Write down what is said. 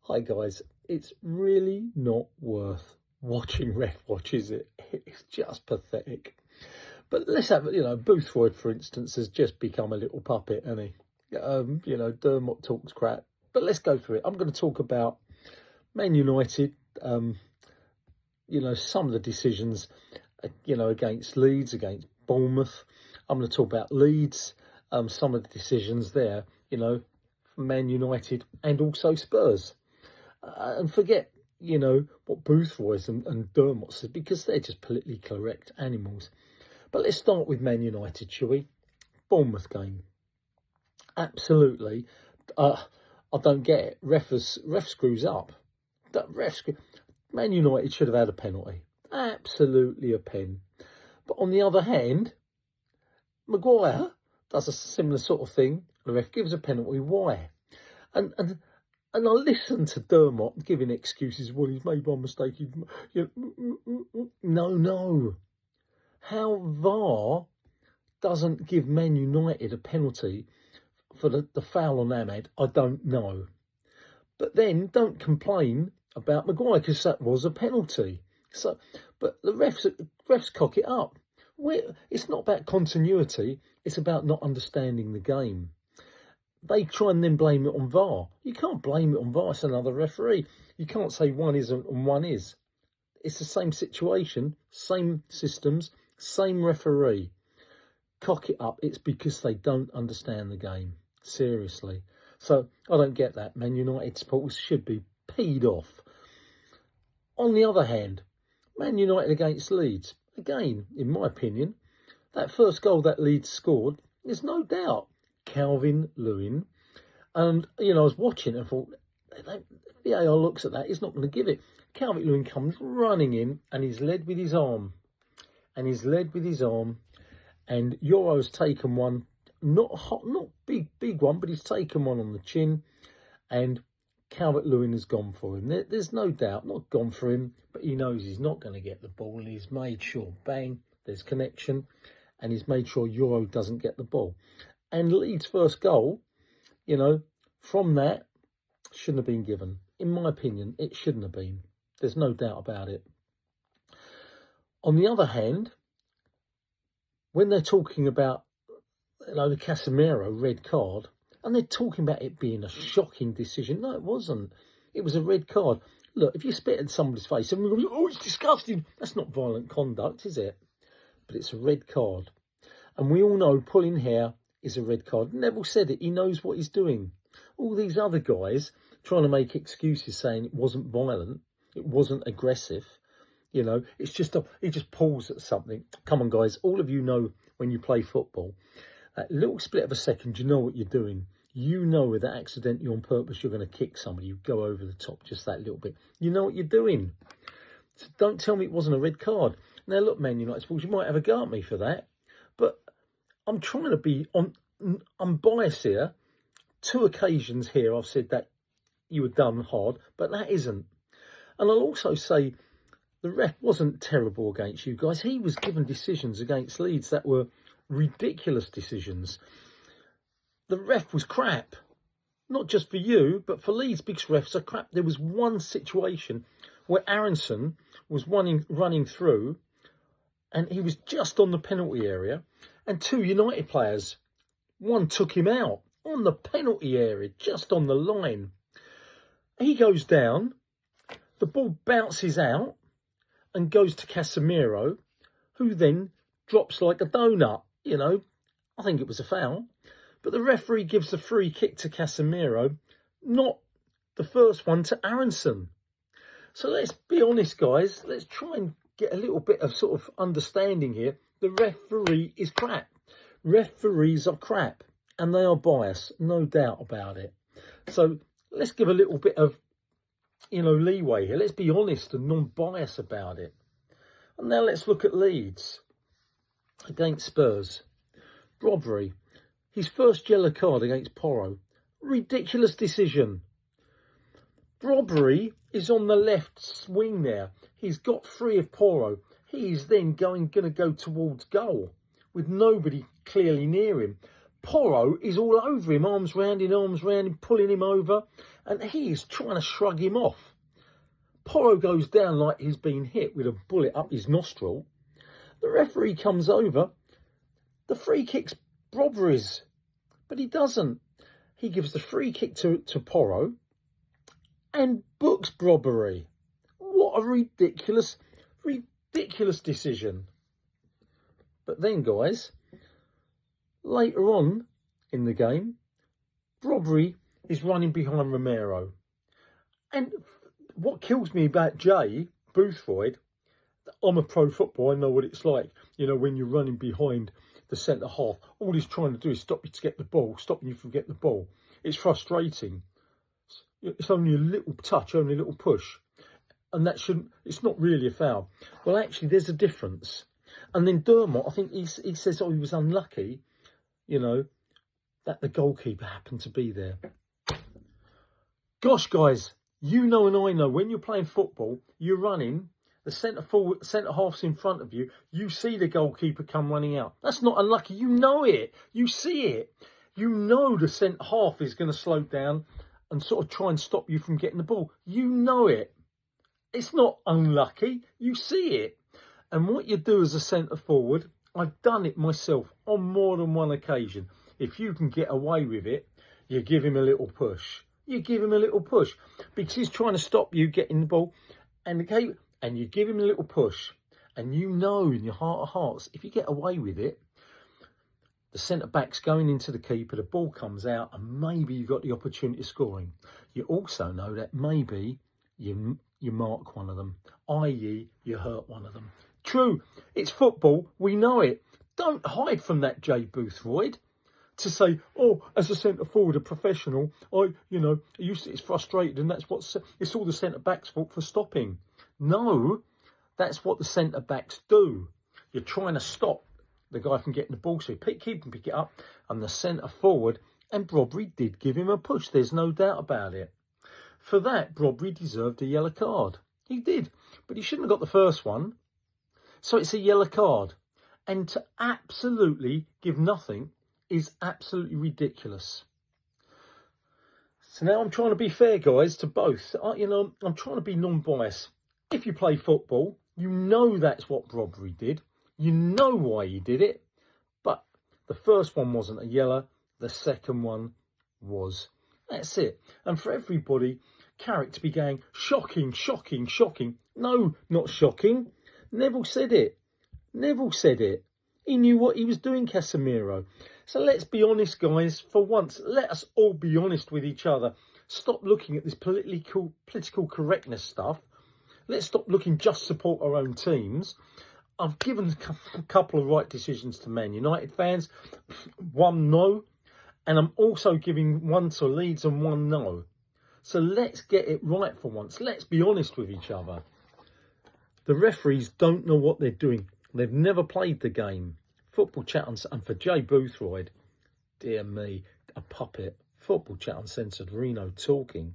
Hi guys, it's really not worth watching Ref Watch, is it? It's just pathetic. But let's have, Boothroyd, for instance, has just become a little puppet, hasn't he? Dermot talks crap. But let's go through it. I'm going to talk about Man United, some of the decisions, against Leeds, against Bournemouth. I'm going to talk about Leeds, some of the decisions there, from Man United and also Spurs. And forget, what Boothroyd and Dermot said, because they're just politically correct animals. But let's start with Man United, shall we? Bournemouth game. Absolutely. I don't get it. Ref screws up. Man United should have had a penalty. Absolutely a pen. But on the other hand, Maguire does a similar sort of thing. The ref gives a penalty. Why? And I listen to Dermot giving excuses. Well, he's made one mistake. No. How VAR doesn't give Man United a penalty for the foul on Ahmed, I don't know. But then don't complain about Maguire, because that was a penalty. But the refs cock it up. It's not about continuity. It's about not understanding the game. They try and then blame it on VAR. You can't blame it on VAR. It's another referee. You can't say one isn't and one is. It's the same situation, same systems, same referee. Cock it up. It's because they don't understand the game. Seriously. So I don't get that. Man United supporters should be peed off. On the other hand, Man United against Leeds. Again, in my opinion, that first goal that Leeds scored, there's no doubt Calvin Lewin. And, I was watching and thought, VAR looks at that, he's not going to give it. Calvin Lewin comes running in and he's led with his arm. And Euro's taken one, not big one, but he's taken one on the chin. And Calvert Lewin has gone for him. There's no doubt, not gone for him, but he knows he's not going to get the ball. And he's made sure, bang, there's connection. And he's made sure Euro doesn't get the ball. And Leeds' first goal, from that, shouldn't have been given. In my opinion, it shouldn't have been. There's no doubt about it. On the other hand, when they're talking about, the Casemiro red card, and they're talking about it being a shocking decision. No, it wasn't. It was a red card. Look, if you spit at somebody's face, everyone goes, oh, it's disgusting. That's not violent conduct, is it? But it's a red card. And we all know pulling hair is a red card. Neville said it. He knows what he's doing. All these other guys trying to make excuses saying it wasn't violent, it wasn't aggressive. It's just he just pulls at something. Come on, guys. All of you know when you play football, that little split of a second, you know what you're doing. You know that accidentally on purpose you're going to kick somebody. You go over the top just that little bit. You know what you're doing. So don't tell me it wasn't a red card. Now, look, Man United supporters, you might have a go at me for that. But I'm trying to be I'm biased here. 2 occasions here I've said that you were done hard, but that isn't. And I'll also say the ref wasn't terrible against you guys. He was given decisions against Leeds that were ridiculous decisions. The ref was crap. Not just for you, but for Leeds, because refs are crap. There was one situation where Aronson was running through and he was just on the penalty area, and 2 United players, one took him out on the penalty area, just on the line. He goes down, the ball bounces out and goes to Casemiro, who then drops like a donut. I think it was a foul. But the referee gives the free kick to Casemiro, not the first one to Aronson. So let's be honest, guys. Let's try and get a little bit of sort of understanding here. The referee is crap. Referees are crap. And they are biased, no doubt about it. So let's give a little bit of, leeway here. Let's be honest and non-biased about it. And now let's look at Leeds against Spurs. Robbery. His first yellow card against Porro. Ridiculous decision. Robbery is on the left wing there. He's got free of Porro. He's then going to go towards goal with nobody clearly near him. Porro is all over him, arms round him, pulling him over, and he is trying to shrug him off. Porro goes down like he's been hit with a bullet up his nostril. The referee comes over. The free kick's Brodbury's, but he doesn't. He gives the free kick to Porro and books Brodbury. What a ridiculous decision. But then, guys, later on in the game, Brodbury is running behind Romero. And what kills me about Jay Boothroyd, I'm a pro footballer, I know what it's like. You know, when you're running behind the centre half, all he's trying to do is stop you to get the ball, stopping you from getting the ball. It's frustrating. It's only a little touch, only a little push. And that shouldn't, it's not really a foul. Well, actually, there's a difference. And then Dermot, I think he says, oh, he was unlucky, you know, that the goalkeeper happened to be there. Gosh, guys, you know and I know, when you're playing football, you're running, the centre half's in front of you, you see the goalkeeper come running out. That's not unlucky. You know it. You see it. You know the centre half is going to slow down and sort of try and stop you from getting the ball. You know it. It's not unlucky. You see it. And what you do as a centre forward, I've done it myself on more than one occasion. If you can get away with it, you give him a little push. You give him a little push because he's trying to stop you getting the ball. And you give him a little push. And you know in your heart of hearts, if you get away with it, the centre-back's going into the keeper, the ball comes out, and maybe you've got the opportunity of scoring. You also know that maybe you mark one of them, i.e. you hurt one of them. True, it's football, we know it. Don't hide from that, Jay Boothroyd, to say, oh, as a centre-forward, a professional, it's frustrated and it's all the centre-back's fault for stopping. No, that's what the centre-backs do. You're trying to stop the guy from getting the ball, so keep him pick it up, and the centre-forward, and Brodbury did give him a push, there's no doubt about it. For that, Brodbury deserved a yellow card. He did, but he shouldn't have got the first one. So it's a yellow card. And to absolutely give nothing is absolutely ridiculous. So now I'm trying to be fair, guys, to both. I'm trying to be non-biased. If you play football, you know that's what Brodbury did. You know why he did it. But the first one wasn't a yellow. The second one was. That's it. And for everybody, Carrick to be going, shocking, shocking, shocking. No, not shocking. Neville said it. Neville said it. He knew what he was doing, Casemiro. So let's be honest, guys. For once, let us all be honest with each other. Stop looking at this political correctness stuff. Let's stop looking just support our own teams. I've given a couple of right decisions to Man United fans. One no. And I'm also giving one to Leeds and one no. So let's get it right for once. Let's be honest with each other. The referees don't know what they're doing. They've never played the game. Football Chat and for Jay Boothroyd, dear me, a puppet. Football Chat Uncensored, Reno talking.